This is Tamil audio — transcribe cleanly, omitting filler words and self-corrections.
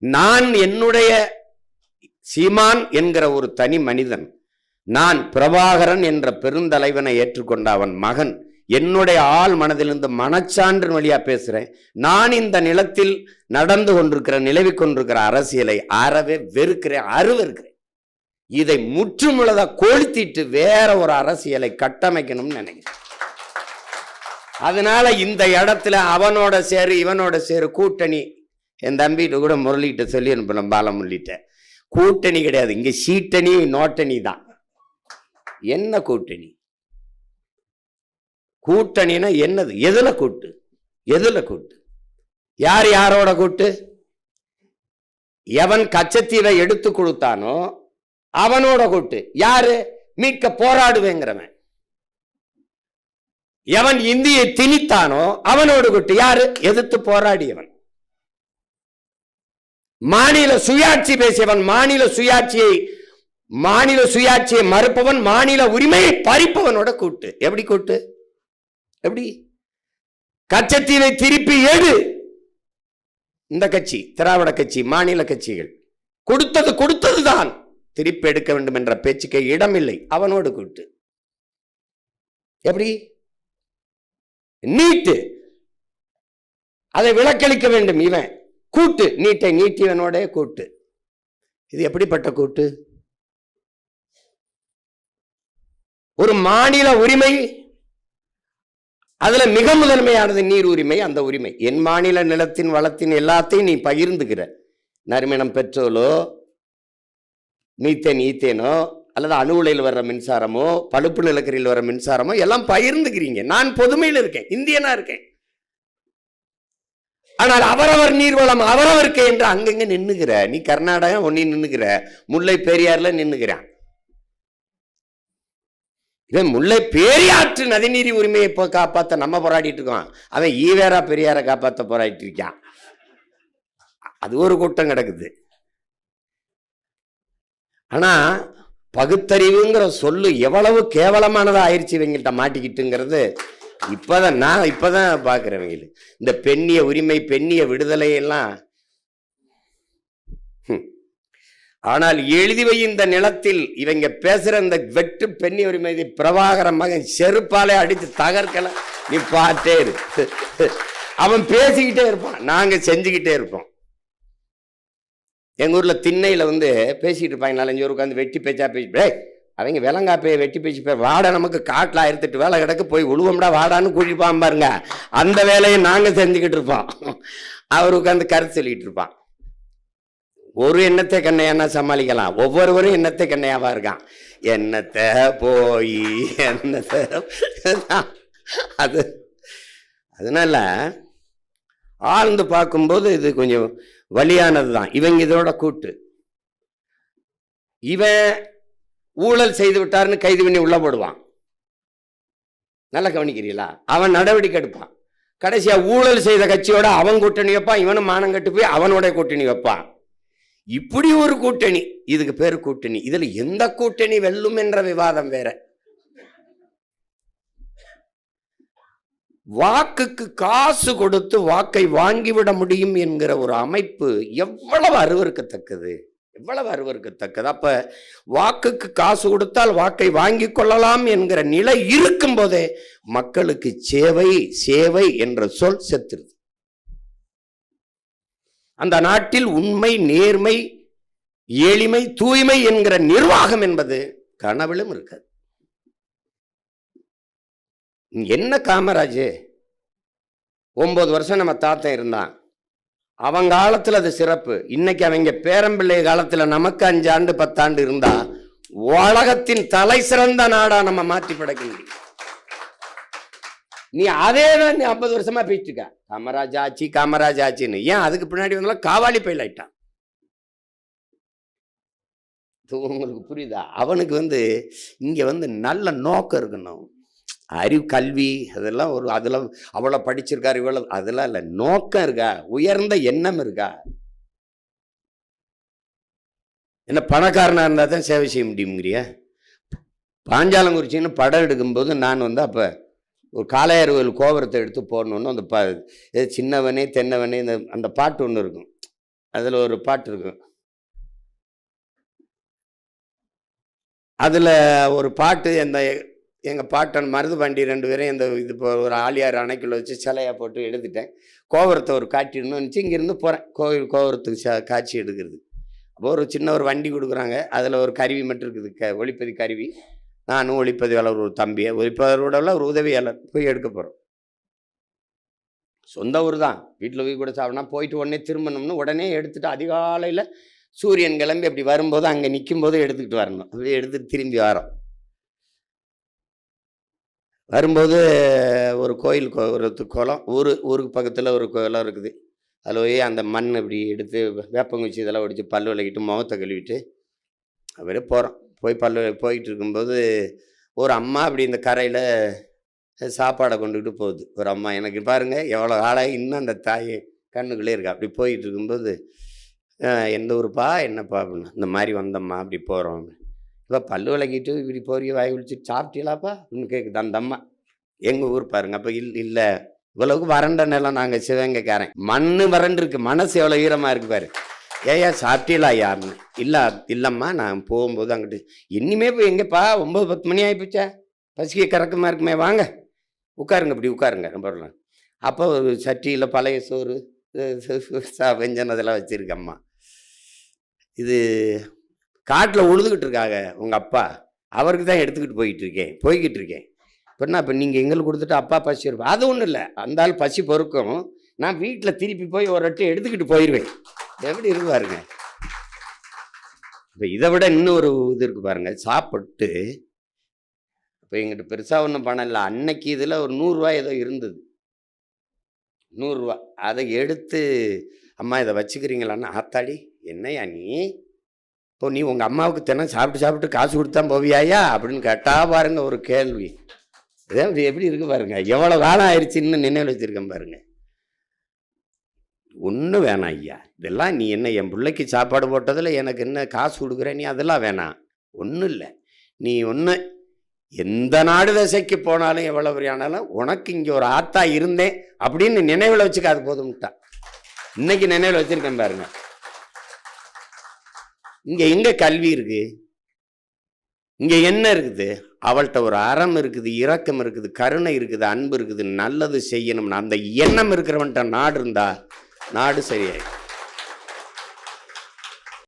நான் என்னுடைய சீமான் என்கிற ஒரு தனி மனிதன், நான் பிரபாகரன் என்ற பெருந்தலைவனை ஏற்றுக்கொண்ட அவன் மகன், என்னுடைய ஆள் மனதிலிருந்து மனச்சான்று வழியா பேசுறேன். நான் இந்த நிலத்தில் நடந்து கொண்டிருக்கிற நிலவி கொண்டிருக்கிற அரசியலை அறவே வெறுக்கிறேன், அருவருக்கிறேன். இதை முற்றுமுழுத கொளுத்திட்டு வேற ஒரு அரசியலை கட்டமைக்கணும்னு நினைக்கிறேன். அதனால இந்த இடத்துல அவனோட சேரு இவனோட சேரு கூட்டணி, என் தம்பிட்டு கூட முரளிகிட்ட சொல்லி அனுப்பலாம், பாலமுரளிட்ட, கூட்டணி கிடையாது, இங்க சீட்டணி நோட்டணி தான். என்ன கூட்டணி? கூட்டணினா என்னது? எதுல கூட்டு? எதுல கூட்டு? யார் யாரோட கூட்டு? எவன் கச்சத்தீவை எடுத்து கொடுத்தானோ அவனோட கூட்டு. யாரு? மீட்க போராடுவேங்கிறவன். எவன் இந்தியை திணித்தானோ அவனோடு கூட்டு. யாரு? எதிர்த்து போராடியவன். மாநில சுயாட்சி பேசியவன், மாநில சுயாட்சியை மறுப்பவன், மாநில உரிமையை பறிப்பவனோட கூட்டு. எப்படி கூட்டு? எப்படி? கச்சத்தீவை திருப்பி எடு. இந்த கட்சி, திராவிட கட்சி, மாநில கட்சிகள் கொடுத்ததுதான், திருப்பி எடுக்க வேண்டும் என்ற பேச்சுக்கு இடமில்லை, அவனோடு கூட்டு. எப்படி? நீட்டு, அதை விலக்களிக்க வேண்டும், இவன் கூட்டு. நீட்டை நீட்டியவனோட கூட்டு. இது எப்படிப்பட்ட கூட்டு? ஒரு மாநில உரிமை, அதுல மிக முதன்மையானது நீர் உரிமை. அந்த உரிமை, என் மாநில நிலத்தின் வளத்தின் எல்லாத்தையும் நீ பகிர்ந்துக்கிற. நறுமணம் பெட்ரோலோ, மீத்தேன் ஈத்தேனோ, அல்லது அணு உலையில் வர்ற மின்சாரமோ, பழுப்பு நிலக்கரியில் வர்ற மின்சாரமோ எல்லாம் பகிர்ந்துக்கிறீங்க. நான் பொதுமையில் இருக்கேன், இந்தியனா இருக்கேன். ஆனால் அவரவர் நீர்வளம் அவரவருக்கு என்று அங்கங்க நின்னுகிற நீ. கர்நாடகா ஒன்னி நின்னுகிற, முல்லை பெரியாறுல நின்னுகிறான். இவன் முல்லை பெரியாற்று நதிநீர் உரிமையை காப்பாற்ற நம்ம போராடிட்டு இருக்கோம், அவன் ஈவேரா பெரியாரை காப்பாற்ற போராடிட்டு இருக்கான். அது ஒரு கூட்டம் கிடக்குது. ஆனா பகுத்தறிவுங்கிற சொல்லு எவ்வளவு கேவலமானதா ஆயிடுச்சு இவங்கள்ட்ட மாட்டிக்கிட்டுங்கிறது இப்பதான் பாக்குறவங்க. இந்த பெண்ணிய உரிமை, பெண்ணிய விடுதலை எல்லாம். ஆனால் எழுதி வை இந்த நிலத்தில் இவங்க பேசுற இந்த வெட்டு பெண்ணிய உரிமை பிரபாகர மகன் செருப்பாலே அடித்து தகர்க்கல. நீ பார்த்தே இரு, அவன் பேசிக்கிட்டே இருப்பான், நாங்க செஞ்சுக்கிட்டே இருப்போம். எங்க ஊர்ல திண்ணையில பேசிட்டு இருப்பாங்க, 4-5 பேர் உட்காந்து வெட்டி பேச்சா பேசி, அவங்க விலங்காப்பைய வெட்டி பேச்சு வாடா, நமக்கு காட்டில் 1008 வேலை கிடக்கு, போய் உழுவம்டா வாடான்னு குழிப்பான் பாருங்க. அந்த வேலையை நாங்க செஞ்சுக்கிட்டு இருப்போம், அவர் உட்காந்து கருத்து சொல்லிட்டு இருப்பான். ஒரு எண்ணத்தை கண்ணையானா சமாளிக்கலாம், ஒவ்வொருவரும் எண்ணத்தை கண்ணையாவா இருக்கான். எண்ணத்தை போய் எண்ணத்தை அது. அதனால ஆழ்ந்து பார்க்கும்போது இது கொஞ்சம் வலியானது தான். இவங்க இதோட கூட்டு. இவன் ஊழல் செய்து விட்டாருன்னு கைது பண்ணி உள்ள போடுவான், நல்லா கவனிக்கிறீங்களா? அவன் நடவடிக்கை எடுப்பான். கடைசியா ஊழல் செய்த கட்சியோட அவன் கூட்டணி வைப்பான், இவனும் மானம் கட்டு போய் அவனோட கூட்டணி வைப்பான். இப்படி ஒரு கூட்டணி, இதுக்கு பேரு கூட்டணி. இதுல எந்த கூட்டணி வெல்லும் என்ற விவாதம் வேற. வாக்குக்கு காசு கொடுத்து வாக்கை வாங்கிவிட முடியும் என்கிற ஒரு அமைப்பு எவ்வளவு அருவருக்கத்தக்கது, எவ்வளவு அருவருக்கத்தக்கது. அப்ப வாக்குக்கு காசு கொடுத்தால் வாக்கை வாங்கி கொள்ளலாம் என்கிற நிலை இருக்கும் போதே மக்களுக்கு சேவை என்ற சொல் செத்துருது. அந்த நாட்டில் உண்மை, நேர்மை, எளிமை, தூய்மை என்கிற நிர்வாகம் என்பது கனவிலும் இருக்காது. என்ன காமராஜ் 9 வருஷம் நம்ம தாத்தன் இருந்தான், அவங்க காலத்துல அது சிறப்பு. இன்னைக்கு அவங்க பேரம்பிள்ளை காலத்துல நமக்கு 5 ஆண்டு 10 ஆண்டு இருந்தா உலகத்தின் தலை சிறந்த நாடா நம்ம மாற்றி படைக்க முடியும். நீ அதேதான் 50 வருஷமா பேசிட்டு இருக்க, காமராஜ் ஆச்சின்னு. ஏன் அதுக்கு பின்னாடி வந்தாலும் காவாலி பயில் ஆயிட்டான். உங்களுக்கு புரியுதா? அவனுக்கு இங்க நல்ல நோக்கம் இருக்கணும், அறிவு, கல்வி, அதெல்லாம் அதுல அவ்வளவு படிச்சிருக்காரு இவ்வளவு, அதெல்லாம் இல்ல. நோக்கம் இருக்கா, உயர்ந்த எண்ணம் இருக்கா? என்ன பணக்காரனா இருந்தா தான் சேவை செய்ய முடியுங்கிறிய? பாஞ்சாலங்குறிச்சின்னு படம் எடுக்கும்போது நான் அப்ப ஒரு காளையார் கோபுரத்தை எடுத்து போடணும்னு அந்த சின்னவனே தென்னவனே அந்த பாட்டு ஒன்று இருக்கும். அதில் ஒரு பாட்டு இருக்கும். அதில் ஒரு பாட்டு எங்கள் பாட்டன் மருதுபாண்டி 2 பேரும் இது இப்போ ஒரு ஆழியார் அணைக்குள்ள வச்சு சிலையாக போட்டு எடுத்துட்டேன். கோபுரத்தை ஒரு காட்டிடணும்னு இருந்துச்சு. இங்கேருந்து போகிறேன் கோபுரத்துக்கு காட்சி எடுக்கிறது. அப்போ ஒரு சின்ன ஒரு வண்டி கொடுக்குறாங்க. அதில் ஒரு கருவி மட்டும் இருக்குது, ஒளிப்பதி கருவி. நானும் ஒளிப்பதிவாளர் ஒரு தம்பியை, ஒளிப்பதிவோட ஒரு உதவியாளர் போய் எடுக்க போகிறோம். சொந்த ஊர் தான், வீட்டில் போய் கூட சாப்பிடணும். போயிட்டு உடனே திரும்பணும்னு உடனே எடுத்துகிட்டு அதிகாலையில் சூரியன் கிளம்பி அப்படி வரும்போது அங்கே நிற்கும்போது எடுத்துக்கிட்டு வரணும். அப்படியே எடுத்துகிட்டு திரும்பி வரோம். வரும்போது ஒரு கோயில் ஒரு குளம், ஊருக்கு பக்கத்தில் ஒரு குளம் இருக்குது. அதில் போய் அந்த மண் இப்படி எடுத்து வேப்பங்குச்சி இதெல்லாம் ஒடிச்சு பல் விளக்கிட்டு முகத்தை கழுவிட்டு அப்படியே போகிறோம். போயிட்டு இருக்கும்போது ஒரு அம்மா அப்படி இந்த கரையில் சாப்பாடை கொண்டுக்கிட்டு போகுது. ஒரு அம்மா, எனக்கு பாருங்கள் எவ்வளோ ஆளாகி இன்னும் அந்த தாய் கண்ணுக்குள்ளே இருக்கா. அப்படி போயிட்டு இருக்கும்போது, எந்த ஊருப்பா என்னப்பா அப்படின்னு, இந்த மாதிரி வந்தம்மா அப்படி போகிறோம். இப்போ பல்லு விளக்கிட்டு இப்படி போறிய வாய் குளிச்சுட்டு சாப்பிட்டீங்களாப்பா அப்படின்னு கேட்குது அந்த அம்மா. எங்கள் ஊர் பாருங்க. அப்போ இல்லை இவ்வளவுக்கு வறண்ட நிலம், நாங்கள் சிவகங்கைக்காரன், மண் வறண்டுருக்கு, மனசு எவ்வளோ ஈரமாக இருக்கு பாரு. ஏயா சாப்பிட்டீங்களா யாருன்னு. இல்லைம்மா நான் போகும்போது அங்கிட்டு இனிமே போய் எங்கேப்பா 9-10 மணி ஆகிப்போச்சா, பசிக்க கறக்கமாக இருக்குமே, வாங்க உட்காருங்க இப்படி உட்காருங்க ரொம்ப. அப்போ ஒரு சட்டியில் பழைய சோறு வெஞ்சனம் அதெல்லாம் வச்சுருக்கம்மா. இது காட்டில் உழுதுகிட்டு இருக்காங்க உங்கள் அப்பா, அவருக்கு தான் எடுத்துக்கிட்டு போய்கிட்டு இருக்கேன். இப்போனா இப்போ நீங்கள் எங்களுக்கு கொடுத்துட்டு அப்பா பசி இருப்பா. அது ஒன்றும் இல்லை, அந்த ஆள் பசி பொறுக்கும். நான் வீட்டில் திருப்பி போய் ஒரு அட்டை எடுத்துக்கிட்டு போயிடுவேன். எப்படி இருக்கு பாருங்க. இப்போ இதை விட இன்னொரு இது இருக்கு பாருங்க. சாப்பிட்டு இப்போ எங்கிட்ட பெருசாக ஒன்றும் பணம் இல்லை. அன்னைக்கு இதில் ஒரு 100 ரூபா ஏதோ இருந்தது, 100 ரூபா. அதை எடுத்து அம்மா இதை வச்சுக்கிறீங்களான்னு. ஆத்தாடி என்னையா நீ, இப்போ நீ உங்கள் அம்மாவுக்கு தினம் சாப்பிட்டு காசு கொடுத்தா போவியாயா அப்படின்னு கேட்டா பாருங்க ஒரு கேள்வி. எப்படி இருக்கு பாருங்க, எவ்வளோ காலம் ஆயிடுச்சு இன்னும் நினைவில் வச்சிருக்கேன் பாருங்க. ஒன்றும் வேணாம் ஐயா, இதெல்லாம் நீ என்ன என் பிள்ளைக்கு சாப்பாடு போட்டதில் எனக்கு என்ன காசு கொடுக்குற, நீ அதெல்லாம் வேணாம். ஒன்றும் இல்லை, நீ எந்த நாடு திசைக்கு போனாலும் எவ்வளோ பெரிய ஆனாலும் உனக்கு இங்கே ஒரு ஆத்தா இருந்தேன் அப்படின்னு நினைவில் வச்சுக்க, அது போதும்ட்டா. இன்னைக்கு நினைவில் வச்சிருக்கேன் பாருங்க. இங்கே எங்கே கல்வி இருக்கு, இங்கே என்ன இருக்குது? அவள்கிட்ட ஒரு அறம் இருக்குது, இரக்கம் இருக்குது, கருணை இருக்குது, அன்பு இருக்குது, நல்லது செய்யணும்னு அந்த எண்ணம் இருக்கிறவன்ட்ட நாடு இருந்தா நாடு சரியாயிடும்.